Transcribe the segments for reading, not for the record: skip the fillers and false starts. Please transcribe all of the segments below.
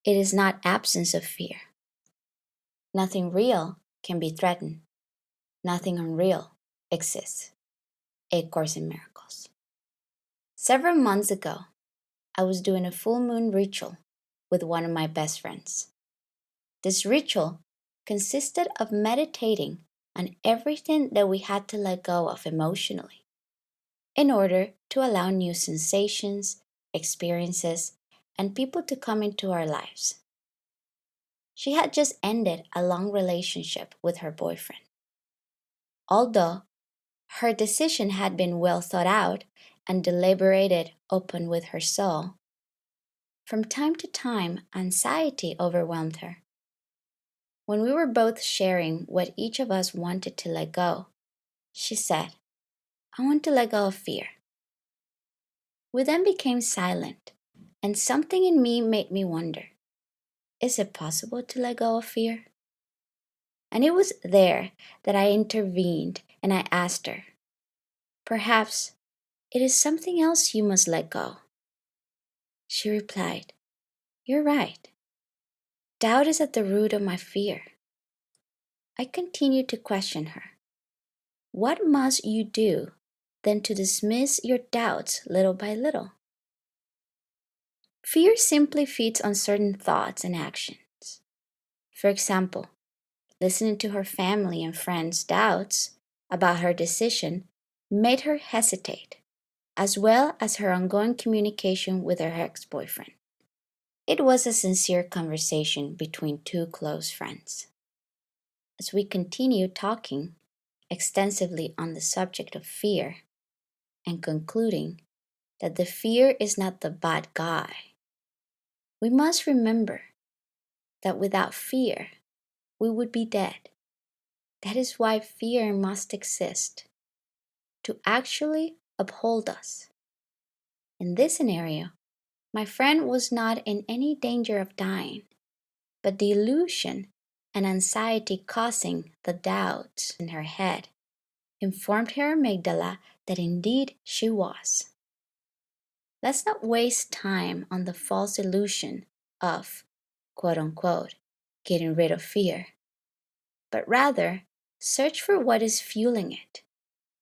It is not absence of fear. Nothing real can be threatened. Nothing unreal exists. A Course in Miracles. Several months ago, I was doing a full moon ritual with one of my best friends. This ritual consisted of meditating on everything that we had to let go of emotionally in order to allow new sensations, experiences, and people to come into our lives. She had just ended a long relationship with her boyfriend. Although her decision had been well thought out and deliberated open with her soul, from time to time anxiety overwhelmed her. When we were both sharing what each of us wanted to let go, she said, "I want to let go of fear." We then became silent, and something in me made me wonder, is it possible to let go of fear? And it was there that I intervened and I asked her, "Perhaps it is something else you must let go." She replied, "You're right. Doubt is at the root of my fear." I continued to question her. What must you do then to dismiss your doubts little by little? Fear simply feeds on certain thoughts and actions. For example, listening to her family and friends' doubts about her decision made her hesitate, as well as her ongoing communication with her ex-boyfriend. It was a sincere conversation between two close friends. As we continued talking extensively on the subject of fear and concluding that the fear is not the bad guy, we must remember that without fear, we would be dead. That is why fear must exist, to actually uphold us. In this scenario, my friend was not in any danger of dying, but the illusion and anxiety causing the doubts in her head informed her amygdala that indeed she was. Let's not waste time on the false illusion of, quote unquote, getting rid of fear, but rather search for what is fueling it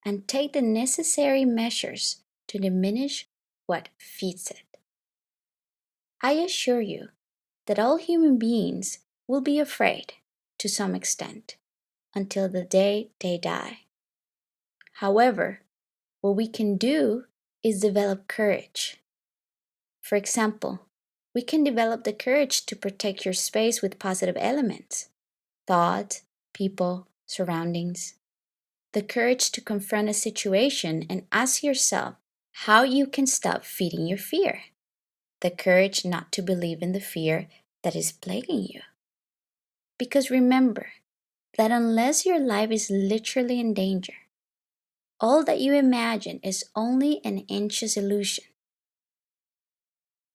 and take the necessary measures to diminish what feeds it. I assure you that all human beings will be afraid to some extent until the day they die. However, what we can do is develop courage. For example, we can develop the courage to protect your space with positive elements, thoughts, people, surroundings. The courage to confront a situation and ask yourself how you can stop feeding your fear. The courage not to believe in the fear that is plaguing you. Because remember that unless your life is literally in danger, all that you imagine is only an anxious illusion.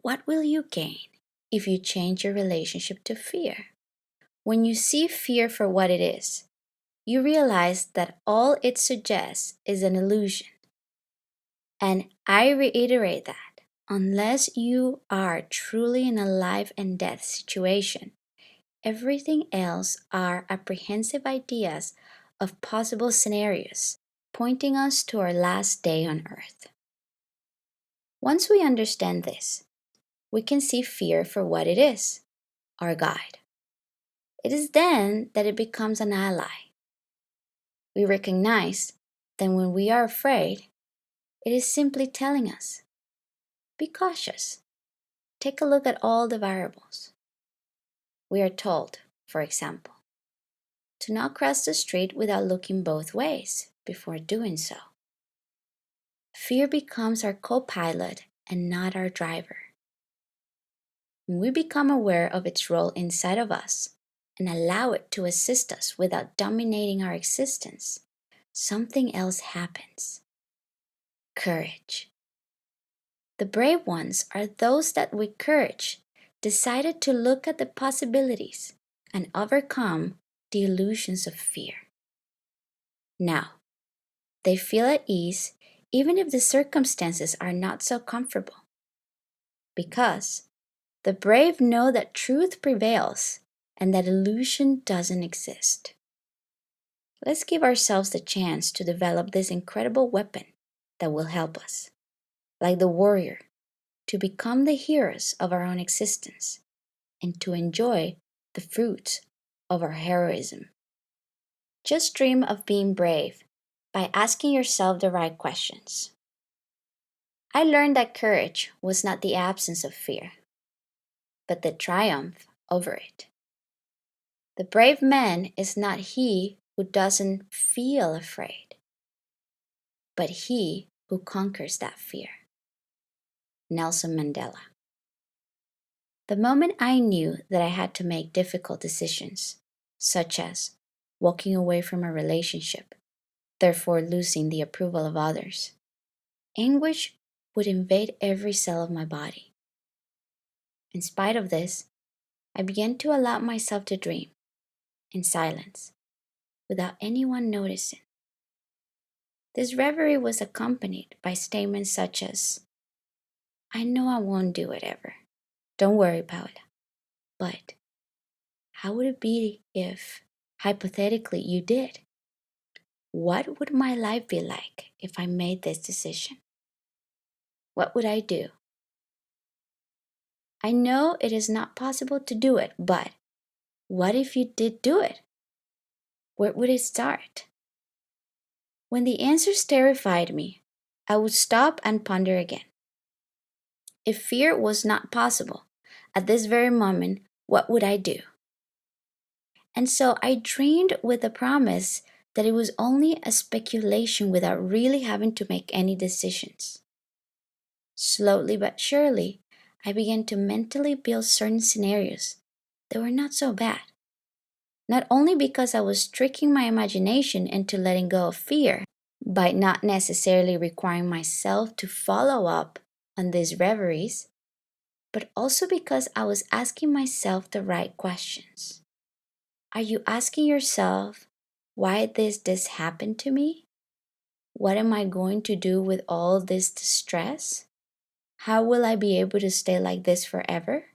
What will you gain if you change your relationship to fear? When you see fear for what it is, you realize that all it suggests is an illusion. And I reiterate that unless you are truly in a life and death situation, everything else are apprehensive ideas of possible scenarios pointing us to our last day on earth. Once we understand this, we can see fear for what it is, our guide. It is then that it becomes an ally. We recognize that when we are afraid, it is simply telling us, be cautious. Take a look at all the variables. We are told, for example, to not cross the street without looking both ways before doing so. Fear becomes our co-pilot and not our driver. When we become aware of its role inside of us and allow it to assist us without dominating our existence, something else happens. Courage. The brave ones are those that with courage decided to look at the possibilities and overcome the illusions of fear. Now, they feel at ease even if the circumstances are not so comfortable, because The brave know that truth prevails and that illusion doesn't exist. Let's give ourselves the chance to develop this incredible weapon that will help us, like the warrior, to become the heroes of our own existence and to enjoy the fruits of our heroism. Just dream of being brave by asking yourself the right questions. I learned that courage was not the absence of fear, but the triumph over it. The brave man is not he who doesn't feel afraid, but he who conquers that fear. Nelson Mandela. The moment I knew that I had to make difficult decisions, such as walking away from a relationship, therefore losing the approval of others, anguish would invade every cell of my body. In spite of this, I began to allow myself to dream in silence, without anyone noticing. This reverie was accompanied by statements such as, I know I won't do it ever. Don't worry, Paula. But how would it be if, hypothetically, you did? What would my life be like if I made this decision? What would I do? I know it is not possible to do it, but what if you did do it? Where would it start? When the answers terrified me, I would stop and ponder again. If fear was not possible, at this very moment, what would I do? And so I dreamed with the promise that it was only a speculation without really having to make any decisions. Slowly but surely, I began to mentally build certain scenarios that were not so bad. Not only because I was tricking my imagination into letting go of fear by not necessarily requiring myself to follow up on these reveries, but also because I was asking myself the right questions. Are you asking yourself, why did this happen to me? What am I going to do with all this distress? How will I be able to stay like this forever?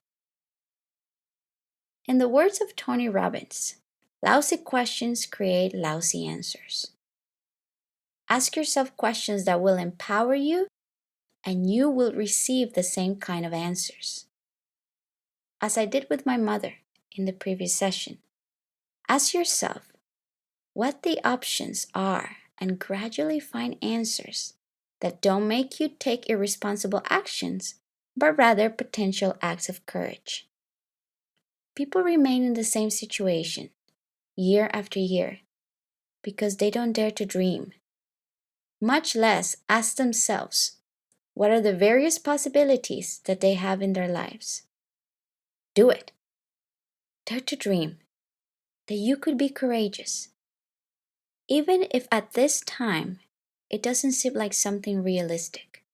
In the words of Tony Robbins, lousy questions create lousy answers. Ask yourself questions that will empower you, and you will receive the same kind of answers. As I did with my mother in the previous session, ask yourself what the options are and gradually find answers that don't make you take irresponsible actions, but rather potential acts of courage. People remain in the same situation year after year because they don't dare to dream, much less ask themselves what are the various possibilities that they have in their lives. Do it. Dare to dream that you could be courageous, even if at this time it doesn't seem like something realistic.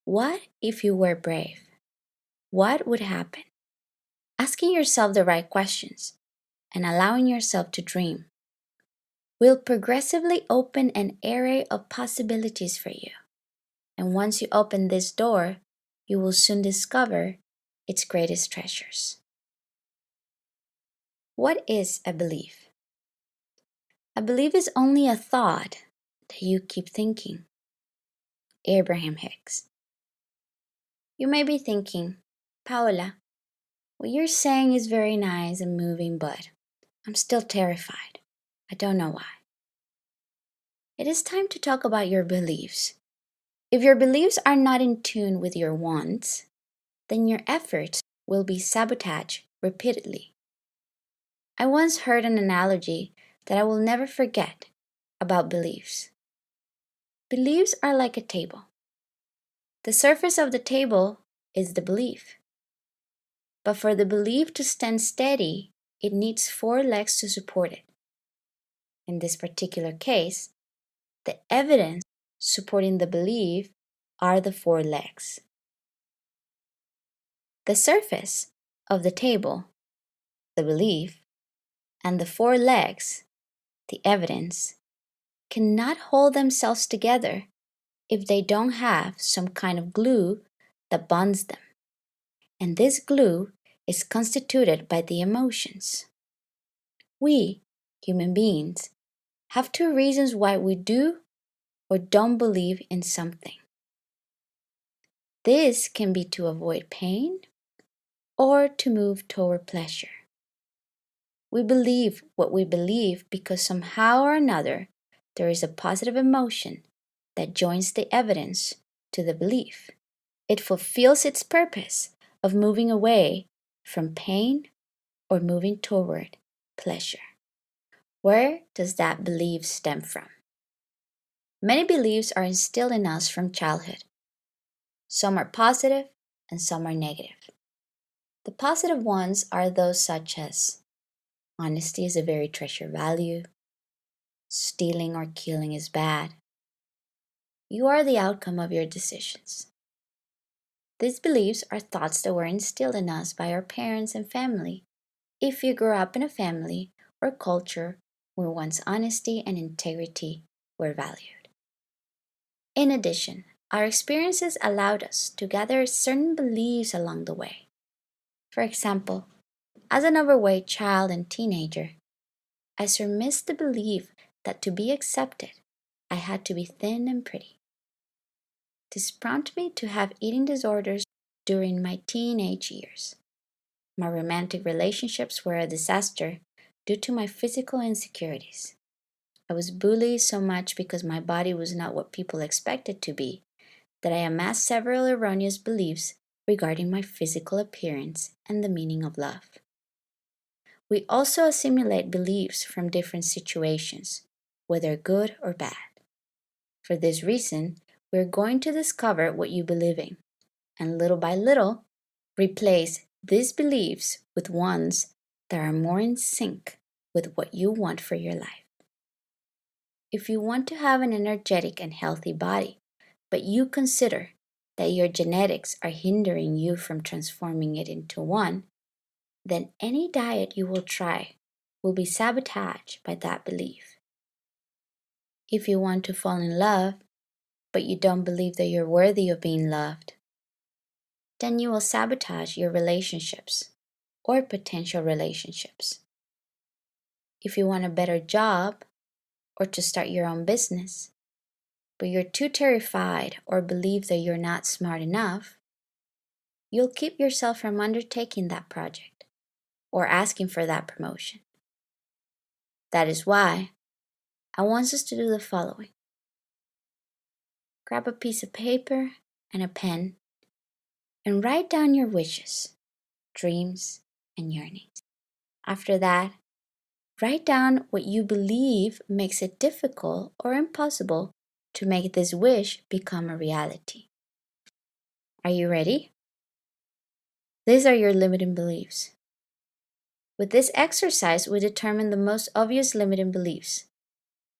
What if you were brave? What would happen? Asking yourself the right questions and allowing yourself to dream will progressively open an array of possibilities for you. And once you open this door, you will soon discover its greatest treasures. What is a belief? A belief is only a thought that you keep thinking. Abraham Hicks. You may be thinking, Paola, what you're saying is very nice and moving, but I'm still terrified. I don't know why. It is time to talk about your beliefs. If your beliefs are not in tune with your wants, then your efforts will be sabotaged repeatedly. I once heard an analogy that I will never forget about beliefs. Beliefs are like a table. The surface of the table is the belief. But for the belief to stand steady, it needs 4 legs to support it. In this particular case, the evidence supporting the belief are the 4 legs. The surface of the table, the belief, and the 4 legs, the evidence, cannot hold themselves together if they don't have some kind of glue that bonds them. And this glue is constituted by the emotions. We, human beings, have two reasons why we do or don't believe in something. This can be to avoid pain or to move toward pleasure. We believe what we believe because somehow or another there is a positive emotion that joins the evidence to the belief. It fulfills its purpose of moving away from pain or moving toward pleasure. Where does that belief stem from? Many beliefs are instilled in us from childhood. Some are positive and some are negative. The positive ones are those such as honesty is a very treasured value, stealing or killing is bad, you are the outcome of your decisions. These beliefs are thoughts that were instilled in us by our parents and family. If you grew up in a family or culture where one's honesty and integrity were valued. In addition, our experiences allowed us to gather certain beliefs along the way. For example, as an overweight child and teenager, I surmised the belief that to be accepted, I had to be thin and pretty. This prompted me to have eating disorders during my teenage years. My romantic relationships were a disaster due to my physical insecurities. I was bullied so much because my body was not what people expected to be that I amassed several erroneous beliefs regarding my physical appearance and the meaning of love. We also assimilate beliefs from different situations, whether good or bad. For this reason, we're going to discover what you believe in, and little by little, replace these beliefs with ones that are more in sync with what you want for your life. If you want to have an energetic and healthy body, but you consider that your genetics are hindering you from transforming it into one, then any diet you will try will be sabotaged by that belief. If you want to fall in love, but you don't believe that you're worthy of being loved, then you will sabotage your relationships or potential relationships. If you want a better job or to start your own business, but you're too terrified or believe that you're not smart enough, you'll keep yourself from undertaking that project or asking for that promotion. That is why I want us to do the following. Grab a piece of paper and a pen and write down your wishes, dreams, and yearnings. After that, write down what you believe makes it difficult or impossible to make this wish become a reality. Are you ready? These are your limiting beliefs. With this exercise, we determine the most obvious limiting beliefs.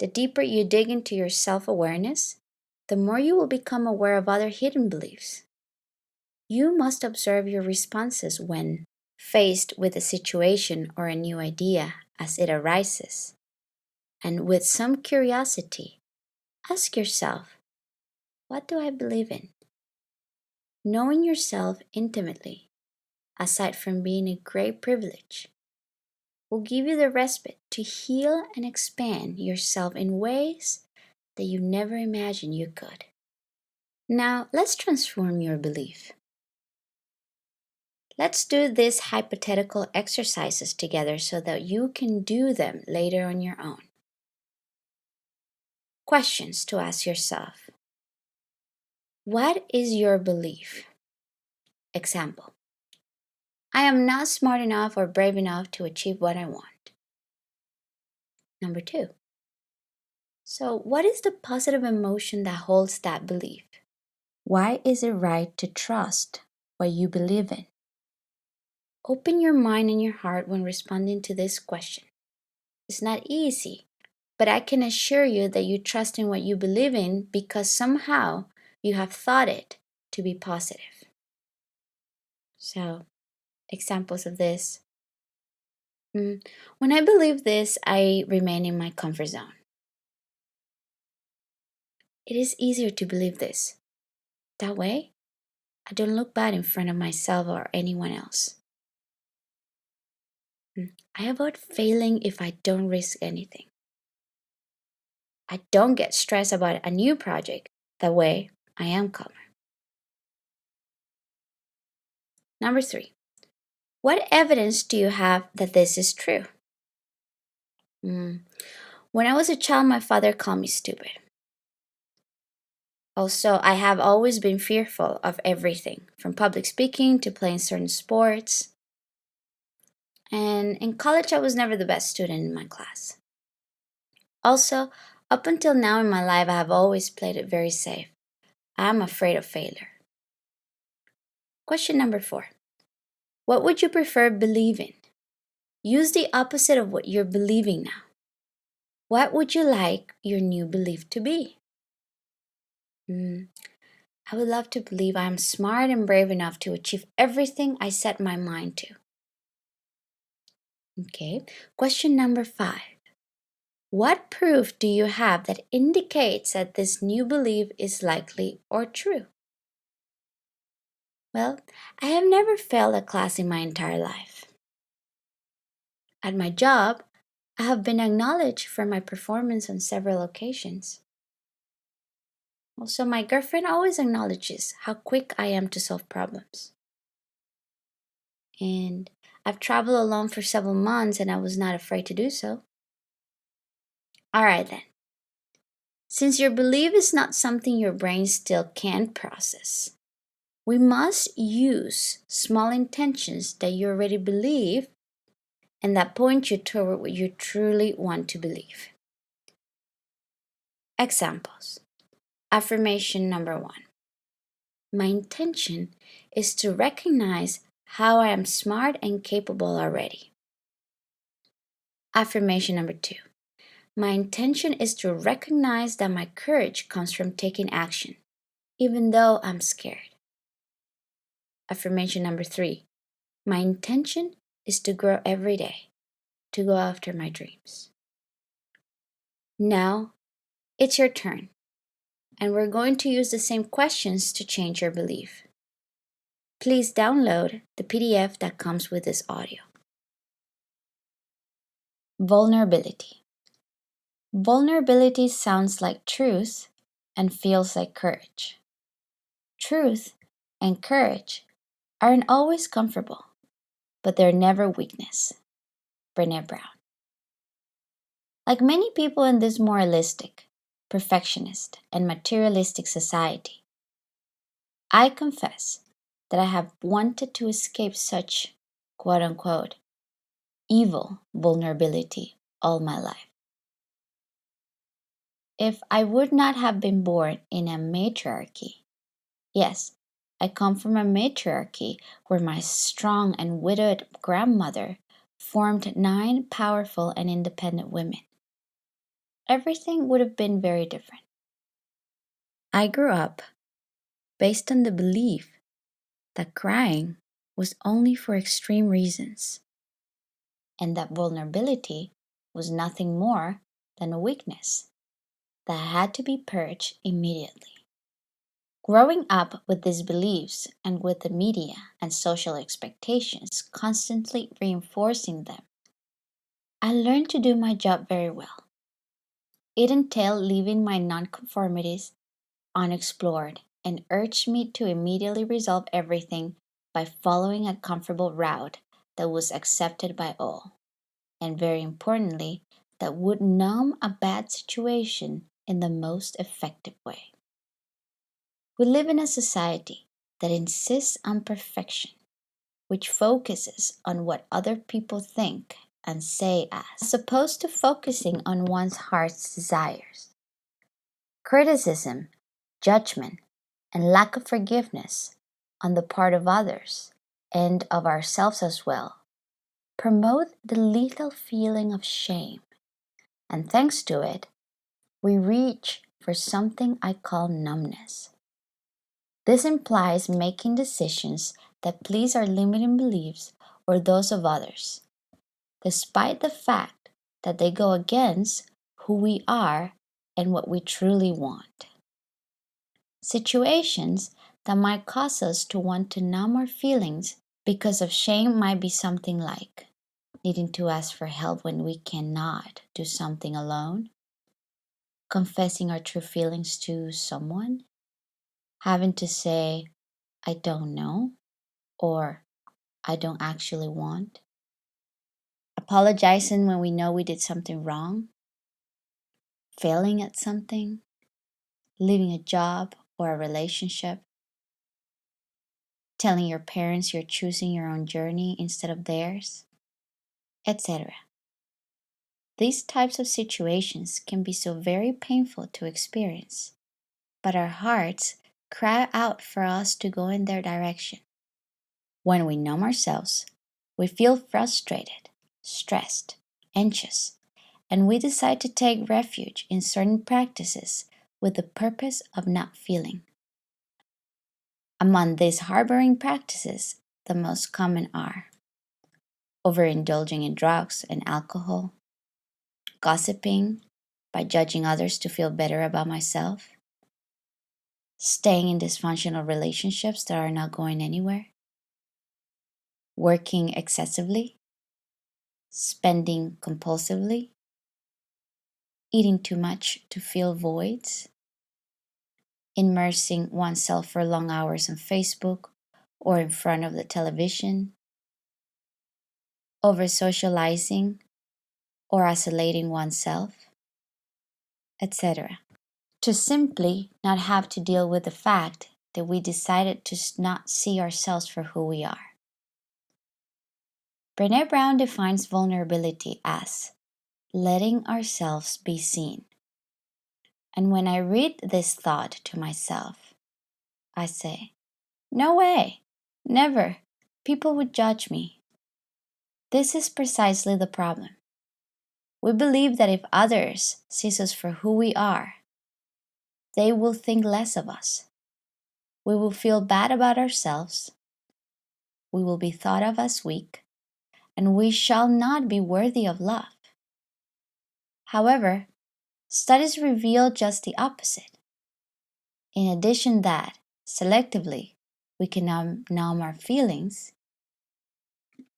The deeper you dig into your self-awareness, the more you will become aware of other hidden beliefs. You must observe your responses when faced with a situation or a new idea as it arises. And with some curiosity, ask yourself, what do I believe in? Knowing yourself intimately, aside from being a great privilege, will give you the respite to heal and expand yourself in ways that you never imagined you could. Now, let's transform your belief. Let's do these hypothetical exercises together so that you can do them later on your own. Questions to ask yourself. What is your belief? Example. I am not smart enough or brave enough to achieve what I want. Number 2. So, what is the positive emotion that holds that belief? Why is it right to trust what you believe in? Open your mind and your heart when responding to this question. It's not easy, but I can assure you that you trust in what you believe in because somehow you have thought it to be positive. So, examples of this. When I believe this, I remain in my comfort zone. It is easier to believe this. That way, I don't look bad in front of myself or anyone else. I avoid failing if I don't risk anything. I don't get stressed about a new project. That way, I am calmer. Number 3. What evidence do you have that this is true? When I was a child, my father called me stupid. Also, I have always been fearful of everything, from public speaking to playing certain sports. And in college, I was never the best student in my class. Also, up until now in my life, I have always played it very safe. I am afraid of failure. Question number 4. What would you prefer believing? Use the opposite of what you're believing now. What would you like your new belief to be? I would love to believe I am smart and brave enough to achieve everything I set my mind to. Okay, question number 5. What proof do you have that indicates that this new belief is likely or true? Well, I have never failed a class in my entire life. At my job, I have been acknowledged for my performance on several occasions. Also, my girlfriend always acknowledges how quick I am to solve problems. And I've traveled alone for several months and I was not afraid to do so. Alright then. Since your belief is not something your brain still can't process, we must use small intentions that you already believe and that point you toward what you truly want to believe. Examples. Affirmation number 1. My intention is to recognize how I am smart and capable already. Affirmation number 2. My intention is to recognize that my courage comes from taking action, even though I'm scared. Affirmation number 3. My intention is to grow every day, to go after my dreams. Now, it's your turn, and we're going to use the same questions to change your belief. Please download the PDF that comes with this audio. Vulnerability. Vulnerability sounds like truth and feels like courage. Truth and courage aren't always comfortable, but they're never weakness. Brené Brown. Like many people in this moralistic, perfectionist, and materialistic society, I confess that I have wanted to escape such, quote-unquote, evil vulnerability all my life. If I would not have been born in a matriarchy, yes, I come from a matriarchy where my strong and widowed grandmother formed 9 powerful and independent women, everything would have been very different. I grew up based on the belief that crying was only for extreme reasons, and that vulnerability was nothing more than a weakness that had to be purged immediately. Growing up with these beliefs and with the media and social expectations constantly reinforcing them, I learned to do my job very well. It entailed leaving my nonconformities unexplored and urged me to immediately resolve everything by following a comfortable route that was accepted by all, and very importantly, that would numb a bad situation in the most effective way. We live in a society that insists on perfection, which focuses on what other people think and say as opposed to focusing on one's heart's desires. Criticism, judgment, and lack of forgiveness on the part of others and of ourselves as well promote the lethal feeling of shame, and thanks to it, we reach for something I call numbness. This implies making decisions that please our limiting beliefs or those of others, despite the fact that they go against who we are and what we truly want. Situations that might cause us to want to numb our feelings because of shame might be something like needing to ask for help when we cannot do something alone, confessing our true feelings to someone, having to say, I don't know, or I don't actually want, apologizing when we know we did something wrong, failing at something, leaving a job or a relationship, telling your parents you're choosing your own journey instead of theirs, etc. These types of situations can be so very painful to experience, but our hearts cry out for us to go in their direction. When we numb ourselves, we feel frustrated, stressed, anxious, and we decide to take refuge in certain practices with the purpose of not feeling. Among these harboring practices, the most common are overindulging in drugs and alcohol, gossiping by judging others to feel better about myself, staying in dysfunctional relationships that are not going anywhere, working excessively, spending compulsively, eating too much to fill voids, immersing oneself for long hours on Facebook or in front of the television, over socializing or isolating oneself, etc. To simply not have to deal with the fact that we decided to not see ourselves for who we are. Brené Brown defines vulnerability as letting ourselves be seen. And when I read this thought to myself, I say, no way, never, people would judge me. This is precisely the problem. We believe that if others see us for who we are, they will think less of us. We will feel bad about ourselves. We will be thought of as weak, and we shall not be worthy of love. However, studies reveal just the opposite. In addition that, selectively, we can numb our feelings.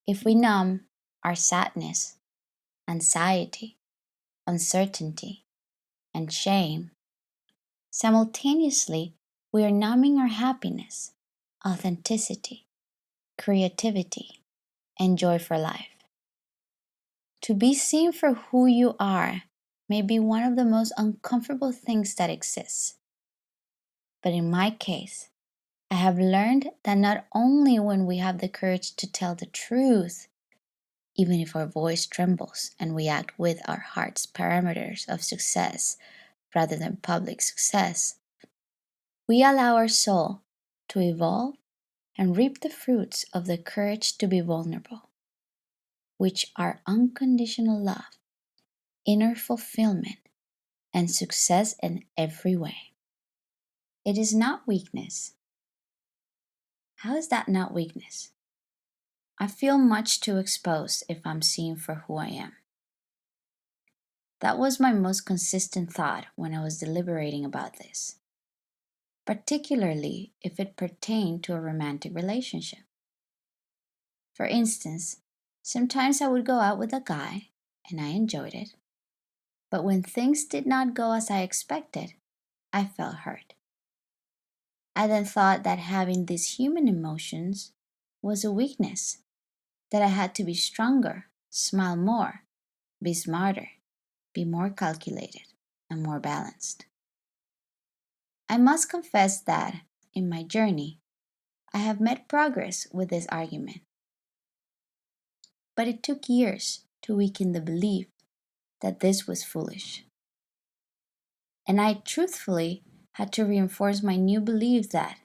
If we numb our sadness, anxiety, uncertainty, and shame, simultaneously, we are numbing our happiness, authenticity, creativity, and joy for life. To be seen for who you are may be one of the most uncomfortable things that exists. But in my case, I have learned that not only when we have the courage to tell the truth, even if our voice trembles and we act with our heart's parameters of success rather than public success, we allow our soul to evolve and reap the fruits of the courage to be vulnerable, which are unconditional love, inner fulfillment, and success in every way. It is not weakness. How is that not weakness? I feel much too exposed if I'm seen for who I am. That was my most consistent thought when I was deliberating about this, particularly if it pertained to a romantic relationship. For instance, sometimes I would go out with a guy and I enjoyed it, but when things did not go as I expected, I felt hurt. I then thought that having these human emotions was a weakness, that I had to be stronger, smile more, be smarter, be more calculated, and more balanced. I must confess that, in my journey, I have made progress with this argument. But it took years to weaken the belief that this was foolish. And I truthfully had to reinforce my new belief that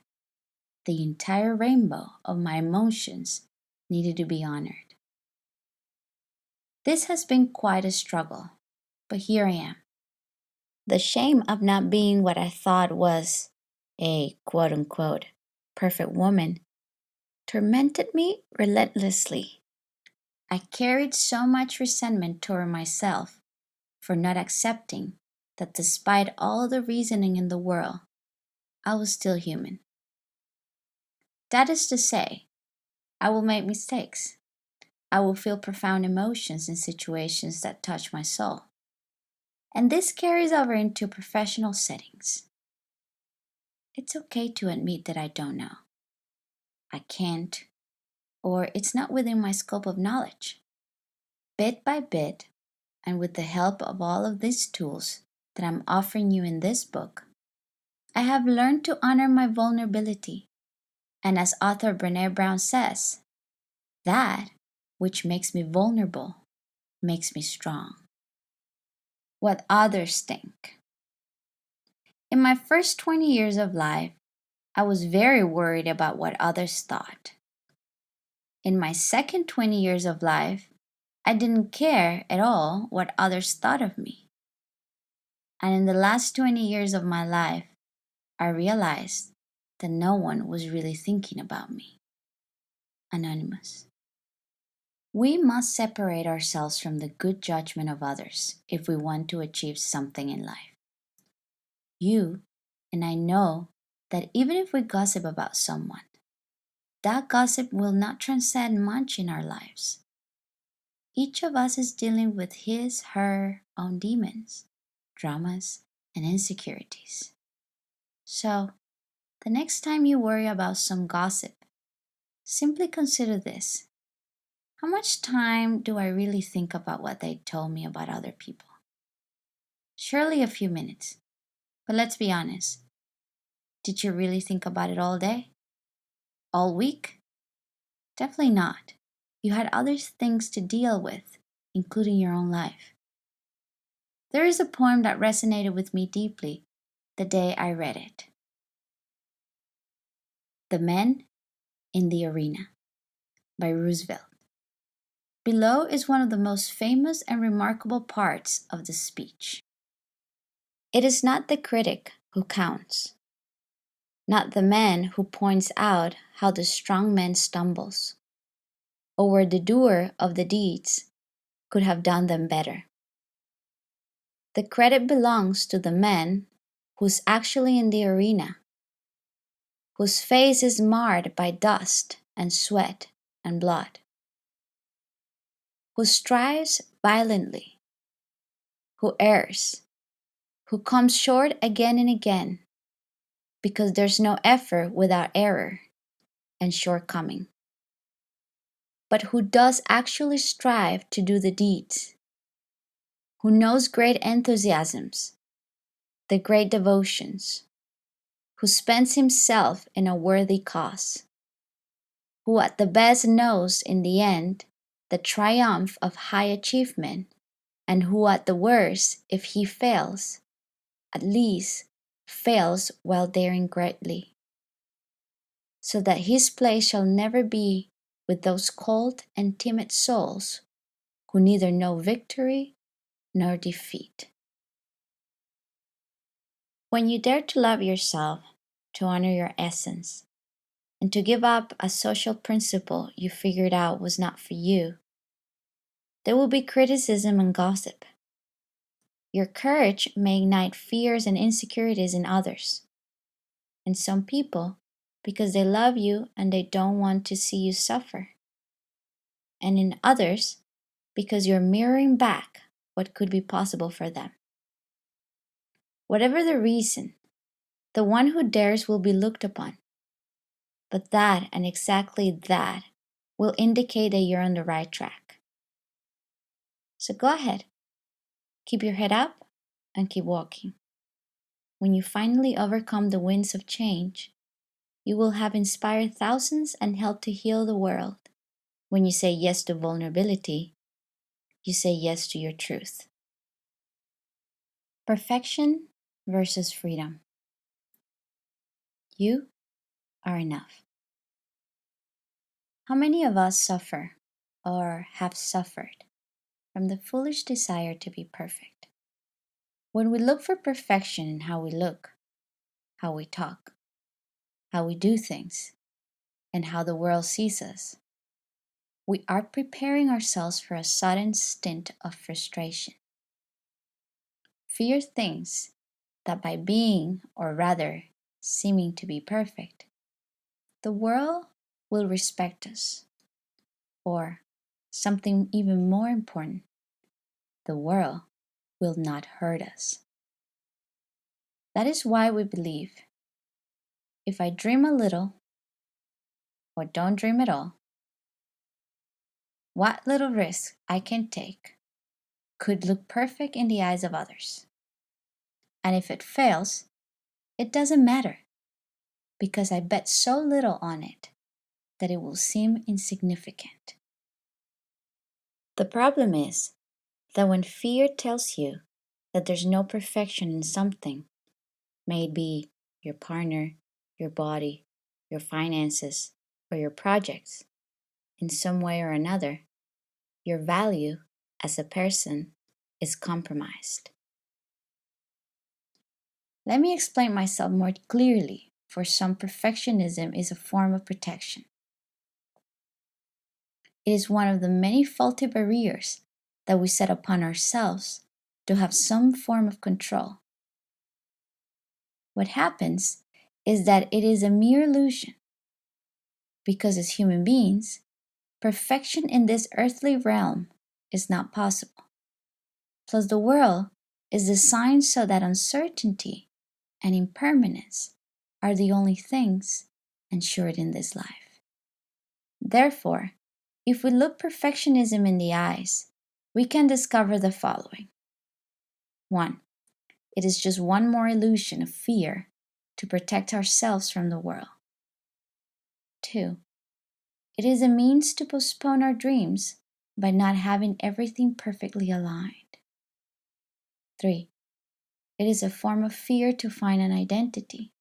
the entire rainbow of my emotions needed to be honored. This has been quite a struggle, but here I am. The shame of not being what I thought was a quote-unquote perfect woman tormented me relentlessly. I carried so much resentment toward myself for not accepting that despite all the reasoning in the world, I was still human. That is to say, I will make mistakes. I will feel profound emotions in situations that touch my soul. And this carries over into professional settings. It's okay to admit that I don't know, I can't, or it's not within my scope of knowledge. Bit by bit, and with the help of all of these tools that I'm offering you in this book, I have learned to honor my vulnerability. And as author Brené Brown says, that which makes me vulnerable makes me strong. What others think. In my first 20 years of life, I was very worried about what others thought. In my second 20 years of life, I didn't care at all what others thought of me. And in the last 20 years of my life, I realized that no one was really thinking about me. Anonymous. We must separate ourselves from the good judgment of others if we want to achieve something in life. You and I know that even if we gossip about someone, that gossip will not transcend much in our lives. Each of us is dealing with his, her own demons, dramas, and insecurities. So, the next time you worry about some gossip, simply consider this. How much time do I really think about what they told me about other people? Surely a few minutes. But let's be honest. Did you really think about it all day? All week? Definitely not. You had other things to deal with, including your own life. There is a poem that resonated with me deeply the day I read it. The Men in the Arena by Roosevelt. Below is one of the most famous and remarkable parts of the speech. It is not the critic who counts, not the man who points out how the strong man stumbles, or where the doer of the deeds could have done them better. The credit belongs to the man who's actually in the arena, whose face is marred by dust and sweat and blood, who strives violently, who errs, who comes short again and again, because there's no effort without error and shortcoming, but who does actually strive to do the deeds, who knows great enthusiasms, the great devotions, who spends himself in a worthy cause, who at the best knows in the end the triumph of high achievement, and who at the worst, if he fails, at least fails while daring greatly, so that his place shall never be with those cold and timid souls who neither know victory nor defeat. When you dare to love yourself, to honor your essence, and to give up a social principle you figured out was not for you, there will be criticism and gossip. Your courage may ignite fears and insecurities in others. And some people, because they love you and they don't want to see you suffer. And in others, because you're mirroring back what could be possible for them. Whatever the reason, the one who dares will be looked upon. But that and exactly that will indicate that you're on the right track. So go ahead, keep your head up and keep walking. When you finally overcome the winds of change, you will have inspired thousands and helped to heal the world. When you say yes to vulnerability, you say yes to your truth. Perfection versus freedom. You are enough. How many of us suffer or have suffered from the foolish desire to be perfect? When we look for perfection in how we look, how we talk, how we do things, and how the world sees us, we are preparing ourselves for a sudden stint of frustration. Fear thinks that by being, or rather, seeming to be perfect, the world will respect us. Or, something even more important, the world will not hurt us. That is why we believe if I dream a little or don't dream at all, what little risk I can take could look perfect in the eyes of others. And if it fails, it doesn't matter because I bet so little on it that it will seem insignificant. The problem is that when fear tells you that there's no perfection in something, may it be your partner, your body, your finances, or your projects, in some way or another, your value as a person is compromised. Let me explain myself more clearly. For some, perfectionism is a form of protection. It is one of the many faulty barriers that we set upon ourselves to have some form of control. What happens is that it is a mere illusion, because as human beings, perfection in this earthly realm is not possible. Plus, the world is designed so that uncertainty and impermanence are the only things ensured in this life. Therefore, if we look perfectionism in the eyes, we can discover the following. 1. It is just one more illusion of fear to protect ourselves from the world. 2. It is a means to postpone our dreams by not having everything perfectly aligned. 3. It is a form of fear to find an identity.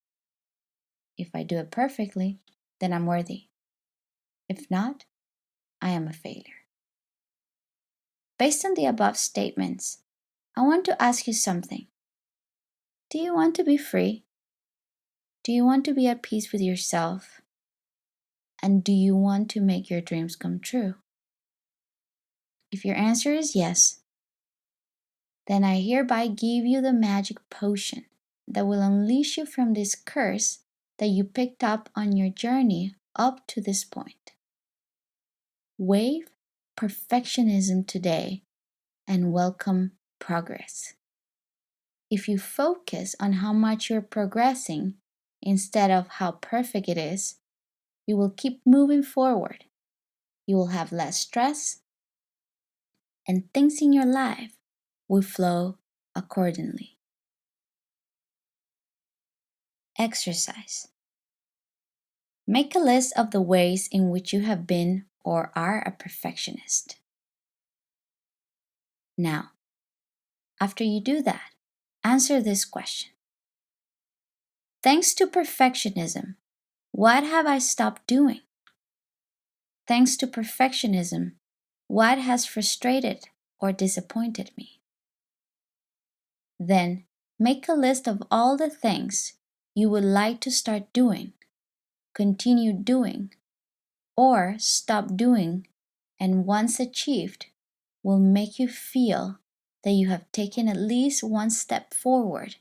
If I do it perfectly, then I'm worthy. If not, I am a failure. Based on the above statements, I want to ask you something. Do you want to be free? Do you want to be at peace with yourself? And do you want to make your dreams come true? If your answer is yes, then I hereby give you the magic potion that will unleash you from this curse that you picked up on your journey up to this point. Waive perfectionism today and welcome progress. If you focus on how much you're progressing instead of how perfect it is, you will keep moving forward. You will have less stress, and things in your life will flow accordingly. Exercise. Make a list of the ways in which you have been or are a perfectionist. Now, after you do that, answer this question. Thanks to perfectionism, what have I stopped doing? Thanks to perfectionism, what has frustrated or disappointed me? Then, make a list of all the things you would like to start doing, continue doing, or stop doing, and once achieved, will make you feel that you have taken at least one step forward,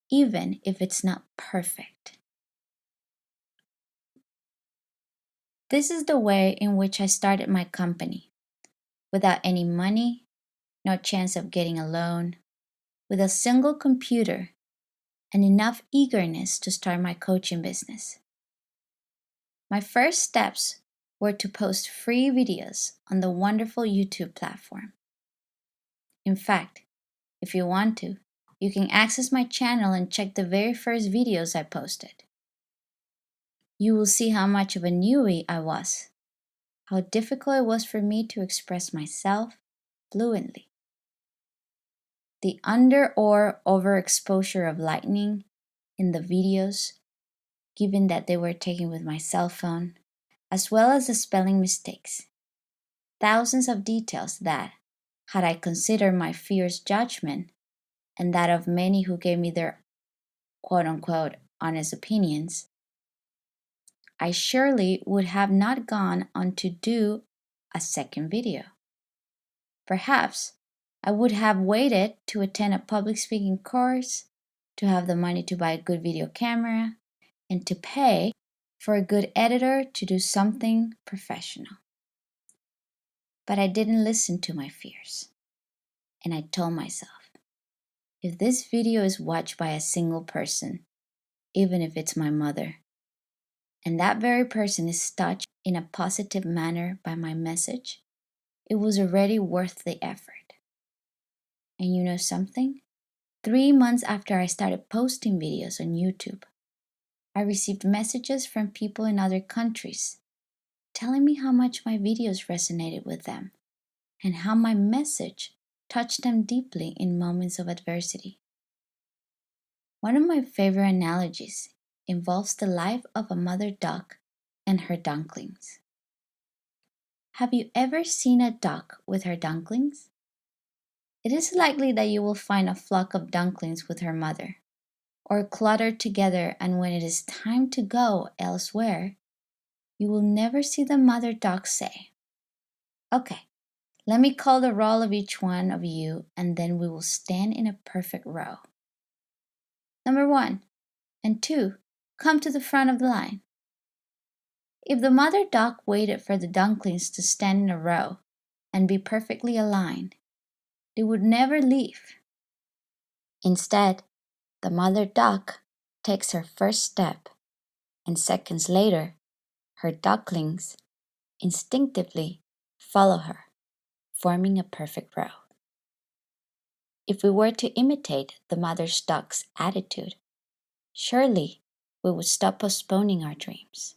even if it's not perfect. This is the way in which I started my company, without any money, no chance of getting a loan, with a single computer, and enough eagerness to start my coaching business. My first steps were to post free videos on the wonderful YouTube platform. In fact, if you want to, you can access my channel and check the very first videos I posted. You will see how much of a newbie I was, how difficult it was for me to express myself fluently. The under or overexposure of lightning in the videos, given that they were taken with my cell phone, as well as the spelling mistakes. Thousands of details that, had I considered my fierce judgment and that of many who gave me their quote-unquote honest opinions, I surely would have not gone on to do a second video. Perhaps I would have waited to attend a public speaking course, to have the money to buy a good video camera, and to pay for a good editor to do something professional. But I didn't listen to my fears. And I told myself, if this video is watched by a single person, even if it's my mother, and that very person is touched in a positive manner by my message, it was already worth the effort. And you know something? 3 months after I started posting videos on YouTube, I received messages from people in other countries telling me how much my videos resonated with them and how my message touched them deeply in moments of adversity. One of my favorite analogies involves the life of a mother duck and her ducklings. Have you ever seen a duck with her ducklings? It is likely that you will find a flock of ducklings with her mother, or cluttered together, and when it is time to go elsewhere, you will never see the mother duck say, "Okay, let me call the roll of each one of you, and then we will stand in a perfect row. Number 1 and 2, come to the front of the line." If the mother duck waited for the ducklings to stand in a row and be perfectly aligned, they would never leave. Instead, the mother duck takes her first step, and seconds later, her ducklings instinctively follow her, forming a perfect row. If we were to imitate the mother duck's attitude, surely we would stop postponing our dreams.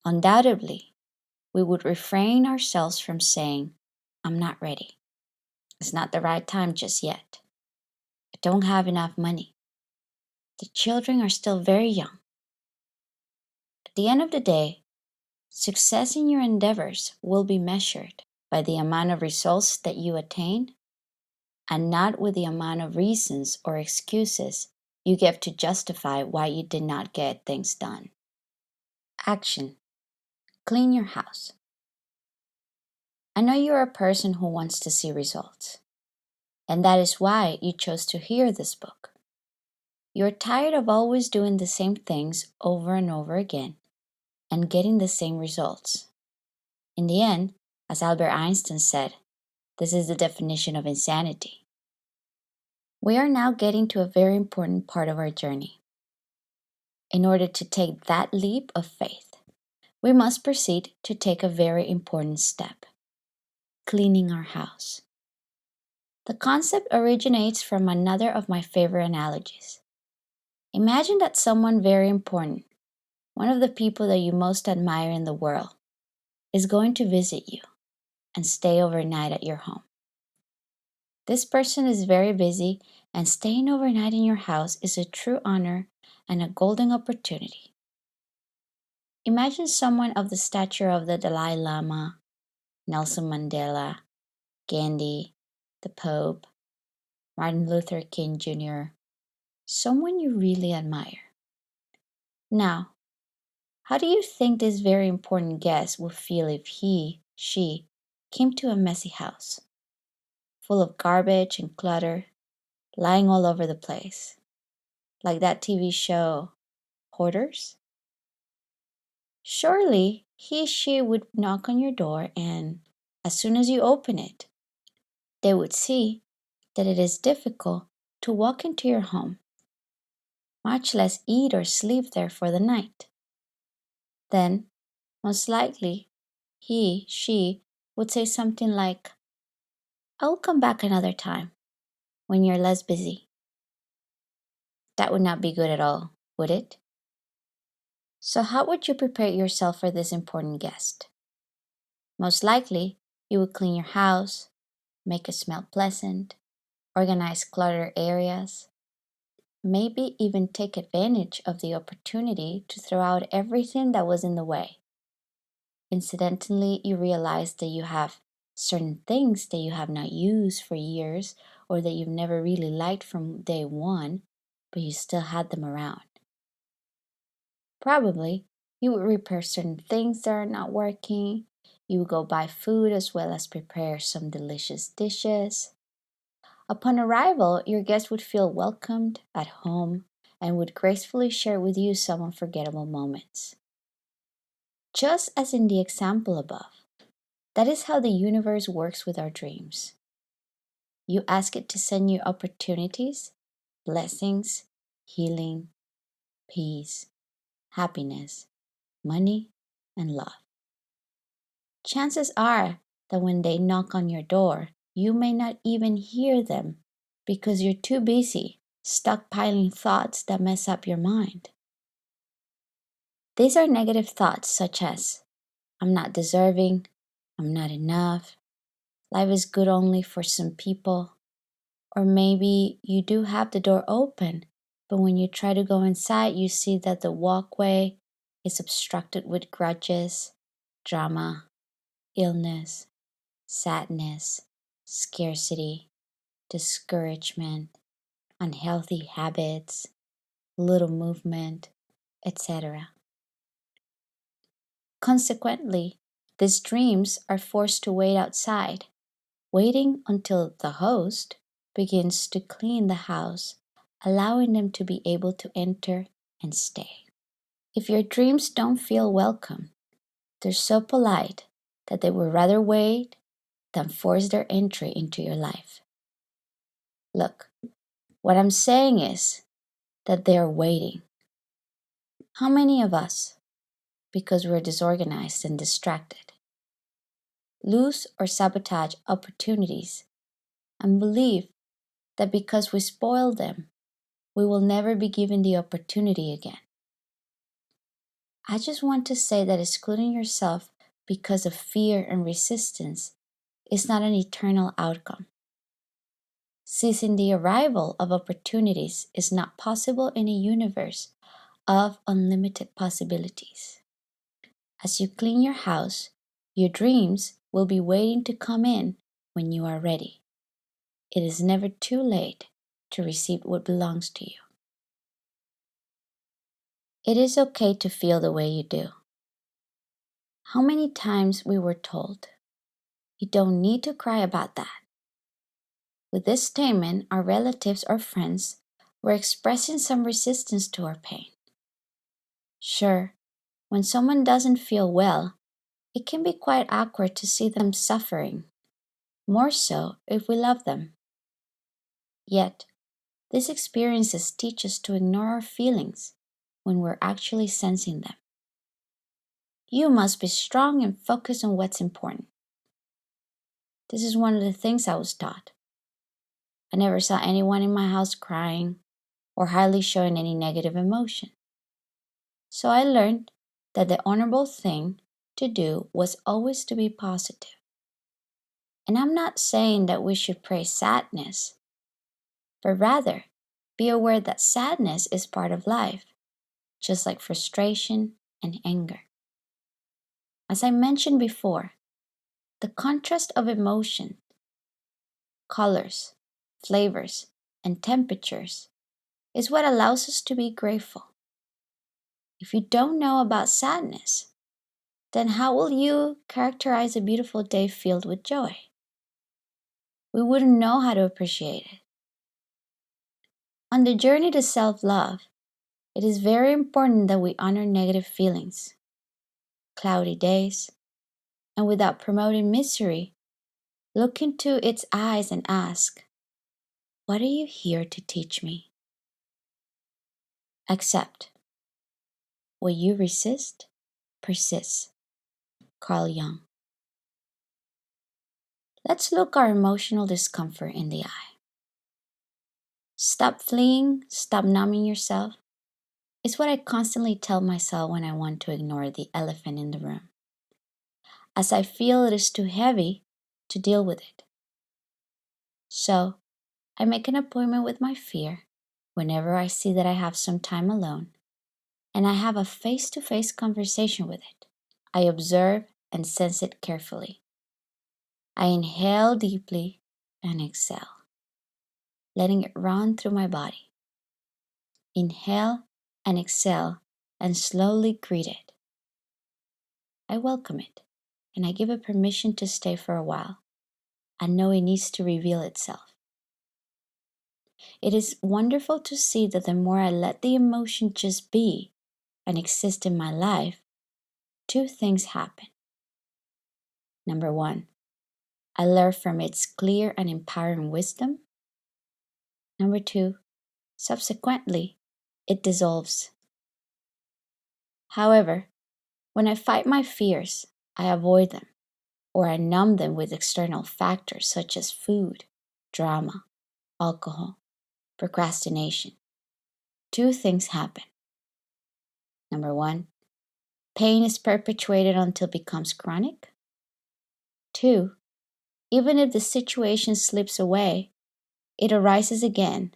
Undoubtedly, we would refrain ourselves from saying, "I'm not ready. It's not the right time just yet. I don't have enough money. The children are still very young." At the end of the day, success in your endeavors will be measured by the amount of results that you attain and not with the amount of reasons or excuses you give to justify why you did not get things done. Action. Clean your house. I know you're a person who wants to see results, and that is why you chose to hear this book. You're tired of always doing the same things over and over again and getting the same results. In the end, as Albert Einstein said, this is the definition of insanity. We are now getting to a very important part of our journey. In order to take that leap of faith, we must proceed to take a very important step: cleaning our house. The concept originates from another of my favorite analogies. Imagine that someone very important, one of the people that you most admire in the world, is going to visit you and stay overnight at your home. This person is very busy, and staying overnight in your house is a true honor and a golden opportunity. Imagine someone of the stature of the Dalai Lama, Nelson Mandela, Gandhi, the Pope, Martin Luther King Jr., someone you really admire. Now, how do you think this very important guest would feel if she, came to a messy house, full of garbage and clutter, lying all over the place, like that TV show, Hoarders? Surely she would knock on your door, and as soon as you open it, they would see that it is difficult to walk into your home, much less eat or sleep there for the night. Then, most likely, she would say something like, "I will come back another time, when you're less busy." That would not be good at all, would it? So how would you prepare yourself for this important guest? Most likely, you would clean your house, make it smell pleasant, organize cluttered areas, maybe even take advantage of the opportunity to throw out everything that was in the way. Incidentally, you realize that you have certain things that you have not used for years or that you've never really liked from day one, but you still had them around. Probably, you would repair certain things that are not working. You would go buy food as well as prepare some delicious dishes. Upon arrival, your guest would feel welcomed at home and would gracefully share with you some unforgettable moments. Just as in the example above, that is how the universe works with our dreams. You ask it to send you opportunities, blessings, healing, peace, happiness, money, and love. Chances are that when they knock on your door, you may not even hear them because you're too busy stockpiling thoughts that mess up your mind. These are negative thoughts such as, I'm not deserving, I'm not enough, life is good only for some people, or maybe you do have the door open, but when you try to go inside, you see that the walkway is obstructed with grudges, drama, illness, sadness, scarcity, discouragement, unhealthy habits, little movement, etc. Consequently, these dreams are forced to wait outside, waiting until the host begins to clean the house, allowing them to be able to enter and stay. If your dreams don't feel welcome, they're so polite that they would rather wait than force their entry into your life. Look, what I'm saying is that they're waiting. How many of us, because we're disorganized and distracted, lose or sabotage opportunities and believe that because we spoil them, we will never be given the opportunity again? I just want to say that excluding yourself because of fear and resistance is not an eternal outcome. Seizing the arrival of opportunities is not possible in a universe of unlimited possibilities. As you clean your house, your dreams will be waiting to come in when you are ready. It is never too late to receive what belongs to you. It is okay to feel the way you do. How many times we were told, you don't need to cry about that. With this statement, our relatives or friends were expressing some resistance to our pain. Sure, when someone doesn't feel well, it can be quite awkward to see them suffering, more so if we love them. Yet, these experiences teach us to ignore our feelings when we're actually sensing them. You must be strong and focus on what's important. This is one of the things I was taught. I never saw anyone in my house crying or hardly showing any negative emotion. So I learned that the honorable thing to do was always to be positive. And I'm not saying that we should praise sadness, but rather be aware that sadness is part of life, just like frustration and anger. As I mentioned before, the contrast of emotion, colors, flavors, and temperatures is what allows us to be grateful. If you don't know about sadness, then how will you characterize a beautiful day filled with joy? We wouldn't know how to appreciate it. On the journey to self-love, it is very important that we honor negative feelings, cloudy days, and without promoting misery, look into its eyes and ask, what are you here to teach me? Accept. What you resist, persists. Carl Jung. Let's look our emotional discomfort in the eye. Stop fleeing, stop numbing yourself. It's what I constantly tell myself when I want to ignore the elephant in the room, as I feel it is too heavy to deal with it. So, I make an appointment with my fear whenever I see that I have some time alone, and I have a face-to-face conversation with it. I observe and sense it carefully. I inhale deeply and exhale, letting it run through my body. Inhale and exhale and slowly greet it. I welcome it and I give it permission to stay for a while. I know it needs to reveal itself. It is wonderful to see that the more I let the emotion just be and exist in my life, two things happen. Number one, I learn from its clear and empowering wisdom. Number two, subsequently, it dissolves. However, when I fight my fears, I avoid them, or I numb them with external factors such as food, drama, alcohol, procrastination. Two things happen. Number one, pain is perpetuated until it becomes chronic. Two, even if the situation slips away, it arises again,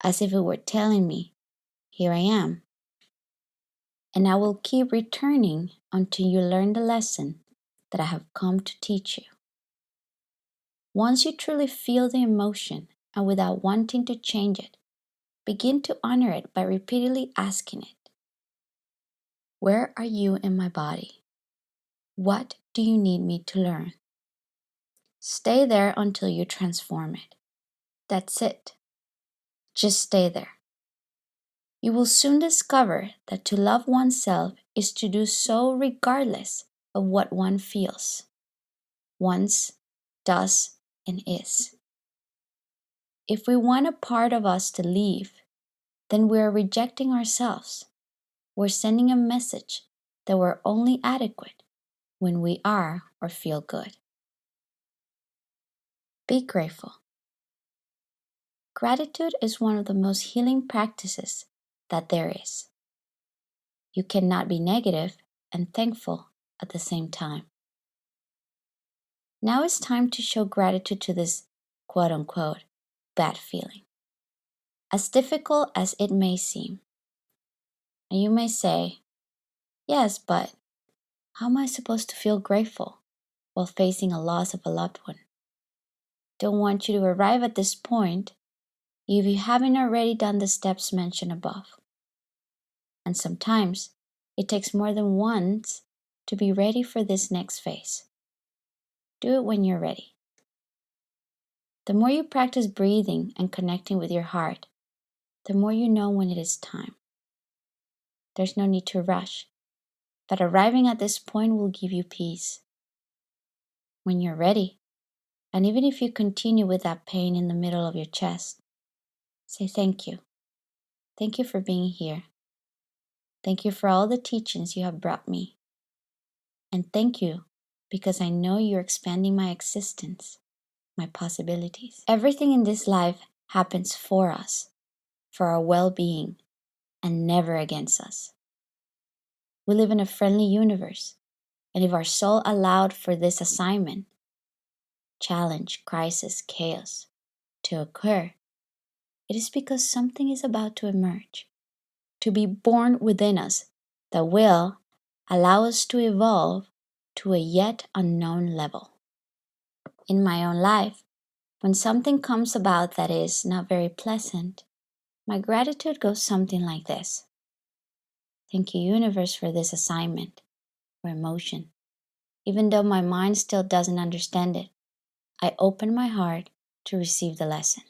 as if it were telling me, here I am. And I will keep returning until you learn the lesson that I have come to teach you. Once you truly feel the emotion and without wanting to change it, begin to honor it by repeatedly asking it, where are you in my body? What do you need me to learn? Stay there until you transform it. That's it. Just stay there. You will soon discover that to love oneself is to do so regardless of what one feels, wants, does, and is. If we want a part of us to leave, then we are rejecting ourselves. We're sending a message that we're only adequate when we are or feel good. Be grateful. Gratitude is one of the most healing practices that there is. You cannot be negative and thankful at the same time. Now it's time to show gratitude to this quote unquote bad feeling, as difficult as it may seem. And you may say, yes, but how am I supposed to feel grateful while facing a loss of a loved one? Don't want you to arrive at this point if you haven't already done the steps mentioned above. And sometimes it takes more than once to be ready for this next phase. Do it when you're ready. The more you practice breathing and connecting with your heart, the more you know when it is time. There's no need to rush, but arriving at this point will give you peace. When you're ready, and even if you continue with that pain in the middle of your chest, say thank you. Thank you for being here. Thank you for all the teachings you have brought me. And thank you because I know you're expanding my existence, my possibilities. Everything in this life happens for us, for our well-being, and never against us. We live in a friendly universe, and if our soul allowed for this assignment, challenge, crisis, chaos, to occur, it is because something is about to emerge, to be born within us that will allow us to evolve to a yet unknown level. In my own life, when something comes about that is not very pleasant, my gratitude goes something like this. Thank you, universe, for this assignment or emotion. Even though my mind still doesn't understand it, I open my heart to receive the lesson.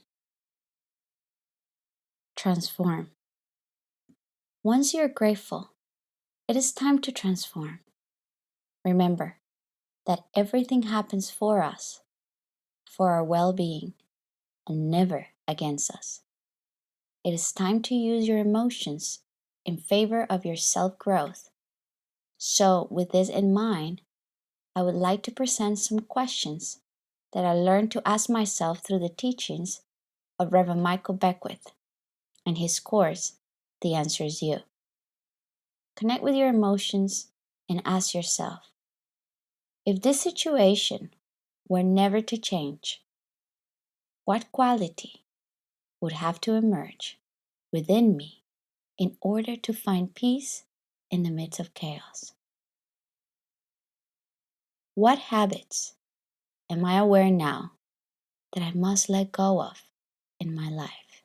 Transform. Once you're grateful, it is time to transform. Remember that everything happens for us, for our well-being, and never against us. It is time to use your emotions in favor of your self-growth. So, with this in mind, I would like to present some questions that I learned to ask myself through the teachings of Reverend Michael Beckwith and his course, The Answer Is You. Connect with your emotions and ask yourself, if this situation were never to change, what quality would have to emerge within me in order to find peace in the midst of chaos? What habits am I aware now that I must let go of in my life?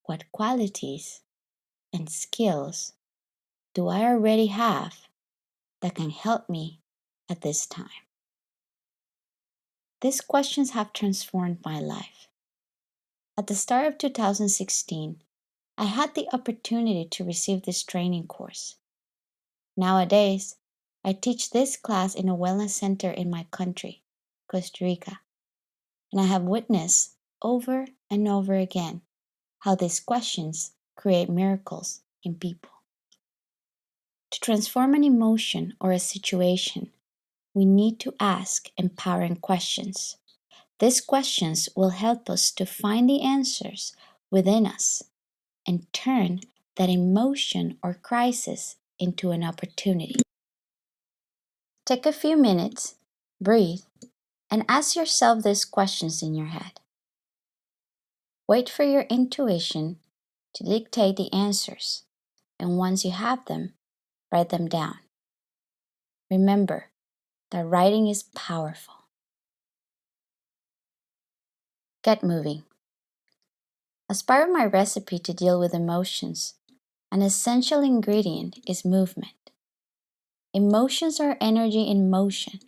What qualities and skills do I already have that can help me at this time? These questions have transformed my life. At the start of 2016, I had the opportunity to receive this training course. Nowadays, I teach this class in a wellness center in my country, Costa Rica, and I have witnessed over and over again how these questions create miracles in people. To transform an emotion or a situation, we need to ask empowering questions. These questions will help us to find the answers within us and turn that emotion or crisis into an opportunity. Take a few minutes, breathe, and ask yourself these questions in your head. Wait for your intuition to dictate the answers, and once you have them, write them down. Remember that writing is powerful. Get moving. As part of my recipe to deal with emotions, an essential ingredient is movement. Emotions are energy in motion,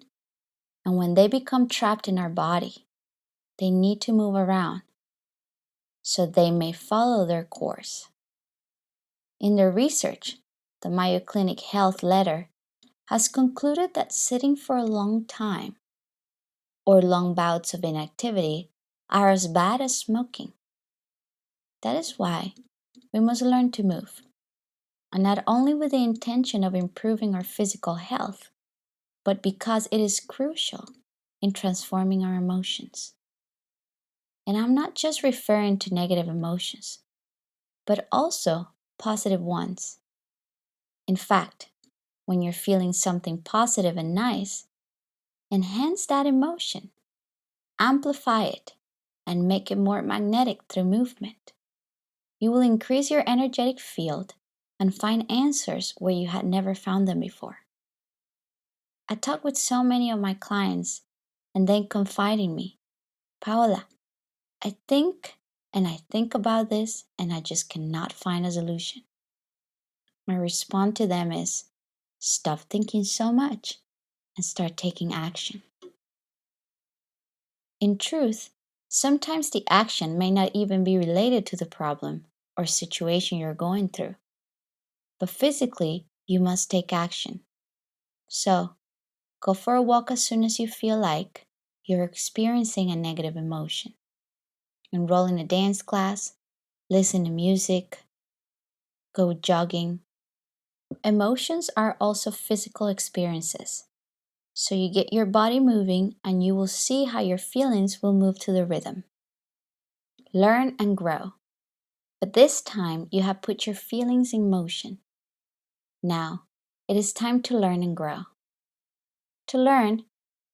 and when they become trapped in our body, they need to move around so they may follow their course. In their research, the Mayo Clinic Health Letter has concluded that sitting for a long time or long bouts of inactivity are as bad as smoking. That is why we must learn to move, and not only with the intention of improving our physical health, but because it is crucial in transforming our emotions. And I'm not just referring to negative emotions, but also positive ones. In fact, when you're feeling something positive and nice, enhance that emotion, amplify it, and make it more magnetic through movement. You will increase your energetic field and find answers where you had never found them before. I talk with so many of my clients and they confide in me, Paola, I think and I think about this and I just cannot find a solution. My response to them is, stop thinking so much and start taking action. In truth, sometimes the action may not even be related to the problem or situation you're going through. But physically, you must take action. So, go for a walk as soon as you feel like you're experiencing a negative emotion. Enroll in a dance class, listen to music, go jogging. Emotions are also physical experiences. So you get your body moving and you will see how your feelings will move to the rhythm. Learn and grow. But this time you have put your feelings in motion. Now, it is time to learn and grow. To learn,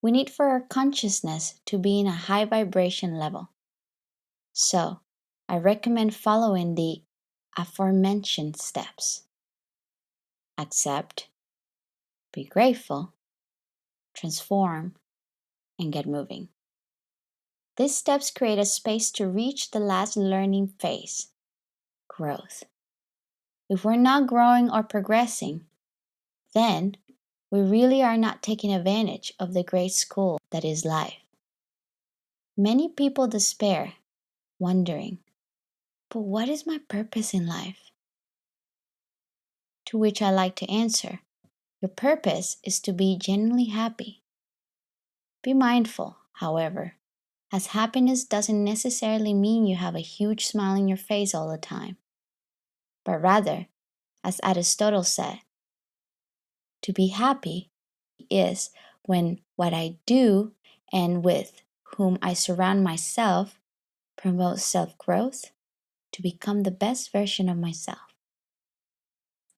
we need for our consciousness to be in a high vibration level. So, I recommend following the aforementioned steps. Accept, be grateful, transform, and get moving. These steps create a space to reach the last learning phase, growth. If we're not growing or progressing, then we really are not taking advantage of the great school that is life. Many people despair, wondering, but what is my purpose in life? To which I like to answer, your purpose is to be genuinely happy. Be mindful, however, as happiness doesn't necessarily mean you have a huge smile on your face all the time, but rather, as Aristotle said, to be happy is when what I do and with whom I surround myself promotes self-growth to become the best version of myself.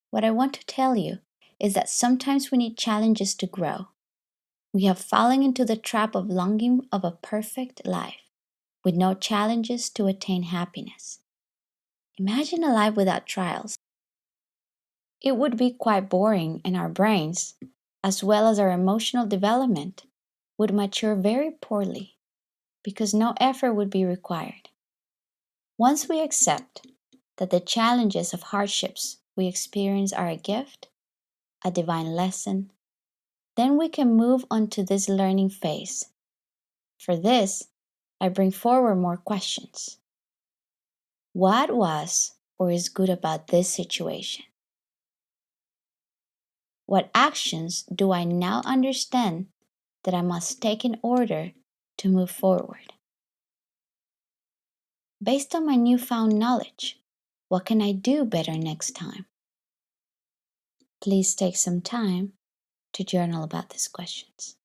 What I want to tell you is that sometimes we need challenges to grow. We have fallen into the trap of longing of a perfect life with no challenges to attain happiness. Imagine a life without trials. It would be quite boring, and our brains, as well as our emotional development, would mature very poorly because no effort would be required. Once we accept that the challenges of hardships we experience are a gift, a divine lesson, then we can move on to this learning phase. For this, I bring forward more questions. What was or is good about this situation? What actions do I now understand that I must take in order to move forward? Based on my newfound knowledge, what can I do better next time? Please take some time to journal about these questions.